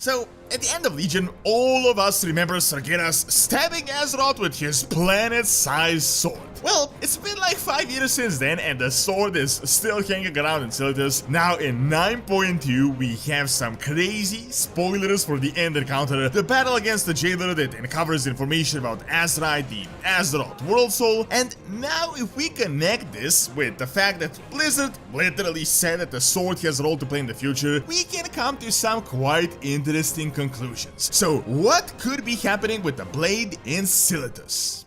So, at the end of Legion, all of us remember Sargeras stabbing Azeroth with his planet-sized sword. Well, it's been like 5 years since then, and the sword is still hanging around in Silitus. Now in 9.2, we have some crazy spoilers for the end encounter, the battle against the Jailer that uncovers information about Azerite, the Azeroth World Soul, and now if we connect this with the fact that Blizzard literally said that the sword has a role to play in the future, we can come to some quite interesting conclusions. So, what could be happening with the blade in Silitus?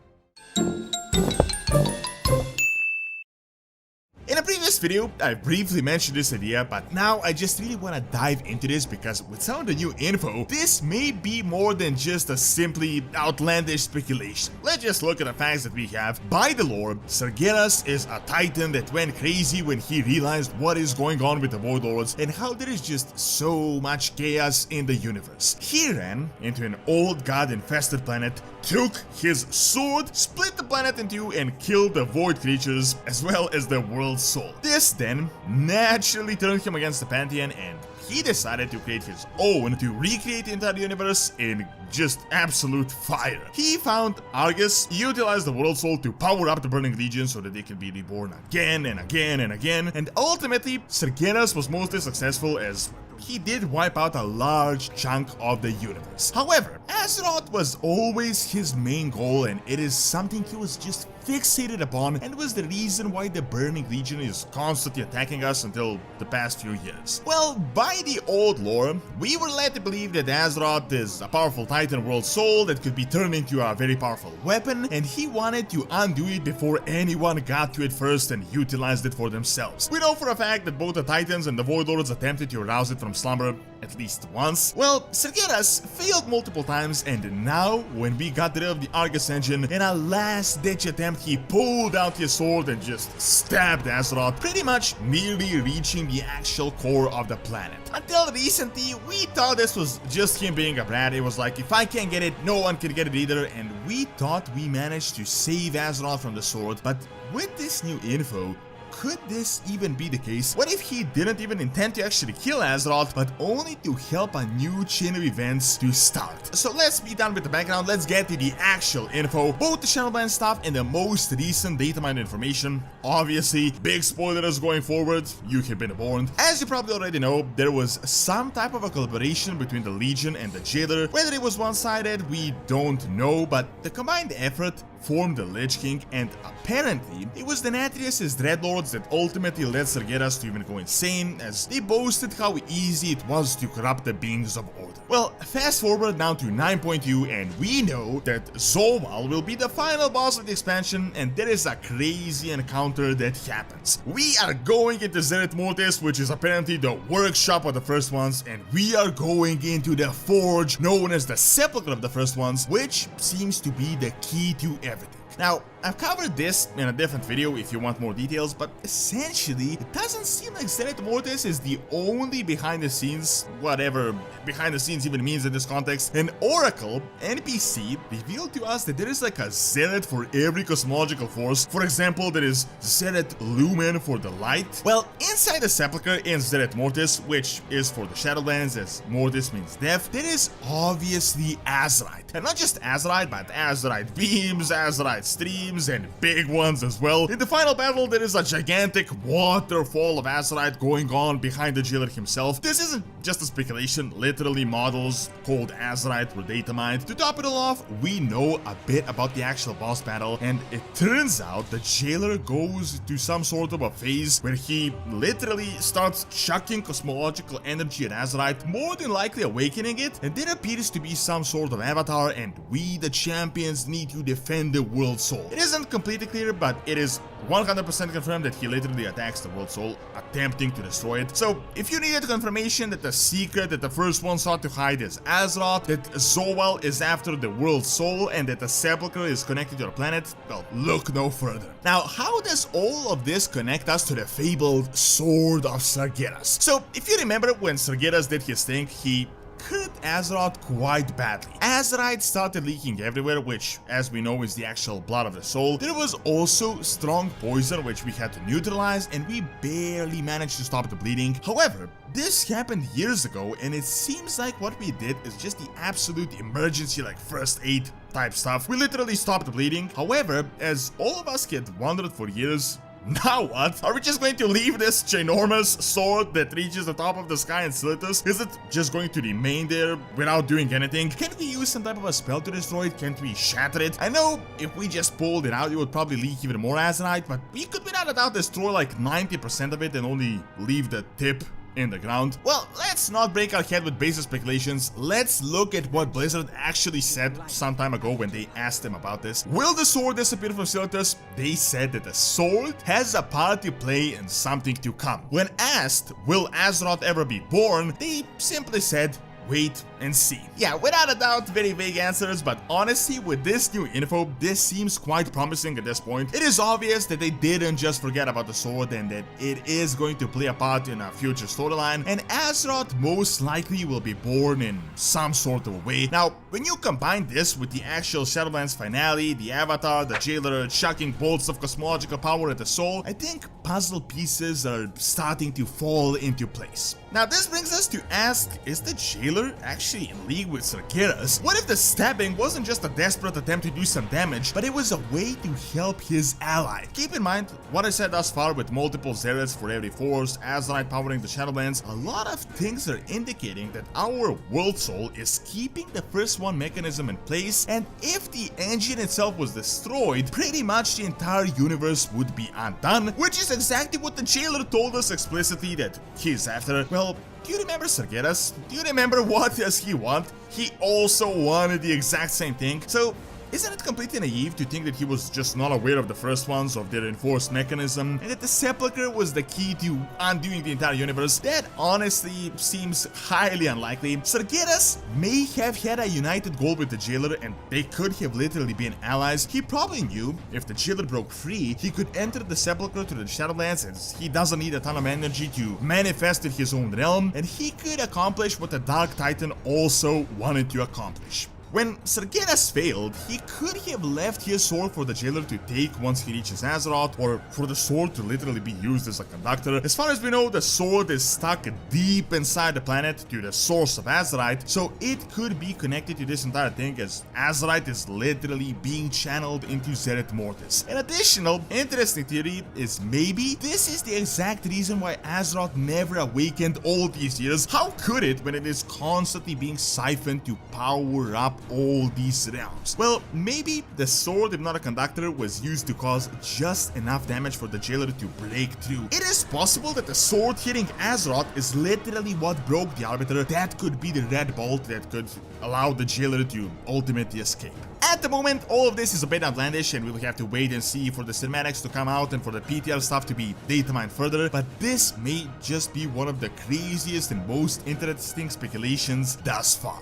In a previous video, I briefly mentioned this idea, but now I just really want to dive into this because with some of the new info, this may be more than just a simply outlandish speculation. Let's just look at the facts that we have. By the lore, Sargeras is a titan that went crazy when he realized what is going on with the Void Lords and how there is just so much chaos in the universe. He ran into an old god-infested planet, took his sword, split the planet in two, and killed the void creatures as well as the world soul. This then naturally turned him against the Pantheon, and he decided to create his own to recreate the entire universe in just absolute fire. He found Argus, utilized the World Soul to power up the Burning Legion so that they can be reborn again and again and again, and ultimately Sargeras was mostly successful as he did wipe out a large chunk of the universe. However, Azeroth was always his main goal, and it is something he was just fixated upon and was the reason why the Burning Legion is constantly attacking us until the past few years. Well, by the old lore, we were led to believe that Azeroth is a powerful Titan World Soul that could be turned into a very powerful weapon, and he wanted to undo it before anyone got to it first and utilized it for themselves. We know for a fact that both the Titans and the Void Lords attempted to arouse it from slumber at least once. Well, Sargeras failed multiple times, and now when we got rid of the Argus engine, in a last-ditch attempt, he pulled out his sword and just stabbed Azeroth, pretty much nearly reaching the actual core of the planet. Until recently, we thought this was just him being a brat. It was like, if I can't get it, no one can get it either, and we thought we managed to save Azeroth from the sword. But with this new info, could this even be the case? What if he didn't even intend to actually kill Azeroth, but only to help a new chain of events to start? So let's be done with the background, let's get to the actual info, both the Shadowlands stuff and the most recent data mine information. Obviously, big spoilers going forward, you have been warned. As you probably already know, there was some type of a collaboration between the Legion and the Jailer. Whether it was one-sided, we don't know, but the combined effort formed the Lich King, and apparently it was the Natrius' Dreadlords that ultimately led Sargeras to even go insane, as they boasted how easy it was to corrupt the beings of order. Well, fast forward now to 9.2, and we know that Zolval will be the final boss of the expansion, and there is a crazy encounter that happens. We are going into Zereth Mortis, which is apparently the workshop of the First Ones, and we are going into the Forge, known as the Sepulchre of the First Ones, which seems to be the key to everything. Now, I've covered this in a different video if you want more details, but essentially, it doesn't seem like Zereth Mortis is the only behind the scenes, whatever behind the scenes even means in this context. An Oracle NPC revealed to us that there is like a Zereth for every cosmological force. For example, there is Zereth Lumen for the light. Well, inside the Sepulchre in Zereth Mortis, which is for the Shadowlands as Mortis means death, there is obviously Azerite. And not just Azerite, but Azerite beams, Azerite streams, and big ones as well. In the final battle, there is a gigantic waterfall of Azerite going on behind the Jailer himself. This isn't just a speculation, literally models called Azerite were data mined. To top it all off, we know a bit about the actual boss battle, and it turns out the Jailer goes to some sort of a phase where he literally starts chucking cosmological energy at Azerite, more than likely awakening it, and there appears to be some sort of avatar, and we, the champions, need to defend the World Soul. It isn't completely clear, but it is 100% confirmed that he literally attacks the World Soul, attempting to destroy it. So, if you needed confirmation that the secret that the First One sought to hide is Azeroth, that Zolval is after the World Soul, and that the Sepulchre is connected to our planet, well, look no further. Now, how does all of this connect us to the fabled Sword of Sargeras? So, if you remember when Sargeras did his thing, he could Azeroth quite badly. Azerite started leaking everywhere, which, as we know, is the actual blood of the soul. There was also strong poison, which we had to neutralize, and we barely managed to stop the bleeding. However, this happened years ago, and it seems like what we did is just the absolute emergency, like first aid type stuff. We literally stopped the bleeding. However, as all of us had wandered for years, now what? Are we just going to leave this ginormous sword that reaches the top of the sky and slit us? Is it just going to remain there without doing anything? Can we use some type of a spell to destroy it? Can't we shatter it? I know if we just pulled it out, it would probably leak even more Azerite, but we could without a doubt destroy like 90% of it and only leave the tip in the ground. Well, let's not break our head with basic speculations. Let's look at what Blizzard actually said some time ago when they asked them about this. Will the sword disappear from Silitus? They said that the sword has a part to play in something to come. When asked, will Azeroth ever be born? They simply said, wait and see. Yeah, without a doubt, very vague answers, but honestly, with this new info, this seems quite promising at this point. It is obvious that they didn't just forget about the sword and that it is going to play a part in a future storyline, and Azeroth most likely will be born in some sort of a way. Now, when you combine this with the actual Shadowlands finale, the Avatar, the Jailer chucking bolts of cosmological power at the soul, I think puzzle pieces are starting to fall into place. Now, this brings us to ask, is the Jailer actually in league with Sargeras? What if the stabbing wasn't just a desperate attempt to do some damage, but it was a way to help his ally? Keep in mind what I said thus far with multiple Zerets for every force, Azerite powering the Shadowlands. A lot of things are indicating that our World Soul is keeping the first one mechanism in place, and if the engine itself was destroyed, pretty much the entire universe would be undone, which is exactly what the Jailer told us explicitly that he's after. Well, do you remember Sargeras? Do you remember what does he want? He also wanted the exact same thing. So, isn't it completely naive to think that he was just not aware of the first ones, of their enforced mechanism, and that the Sepulchre was the key to undoing the entire universe? That honestly seems highly unlikely. Sargeras may have had a united goal with the Jailer, and they could have literally been allies. He probably knew if the Jailer broke free, he could enter the Sepulchre to the Shadowlands, as he doesn't need a ton of energy to manifest in his own realm, and he could accomplish what the Dark Titan also wanted to accomplish. When Sargeras failed, he could have left his sword for the Jailer to take once he reaches Azeroth, or for the sword to literally be used as a conductor. As far as we know, the sword is stuck deep inside the planet to the source of Azerite, so it could be connected to this entire thing, as Azerite is literally being channeled into Zereth Mortis. An additional interesting theory is maybe this is the exact reason why Azeroth never awakened all these years. How could it when it is constantly being siphoned to power up all these realms? Well, maybe the sword, if not a conductor, was used to cause just enough damage for the Jailer to break through. It is possible that the sword hitting Azeroth is literally what broke the Arbiter. That could be the red bolt that could allow the Jailer to ultimately escape. At the moment, all of this is a bit outlandish, and we'll have to wait and see for the cinematics to come out and for the PTR stuff to be data mined further, but this may just be one of the craziest and most interesting speculations thus far.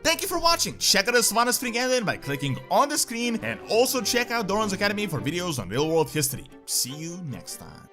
Thank you for watching. Check out the Sylvanas Spring Ending by clicking on the screen, and also check out Doran's Academy for videos on real-world history. See you next time.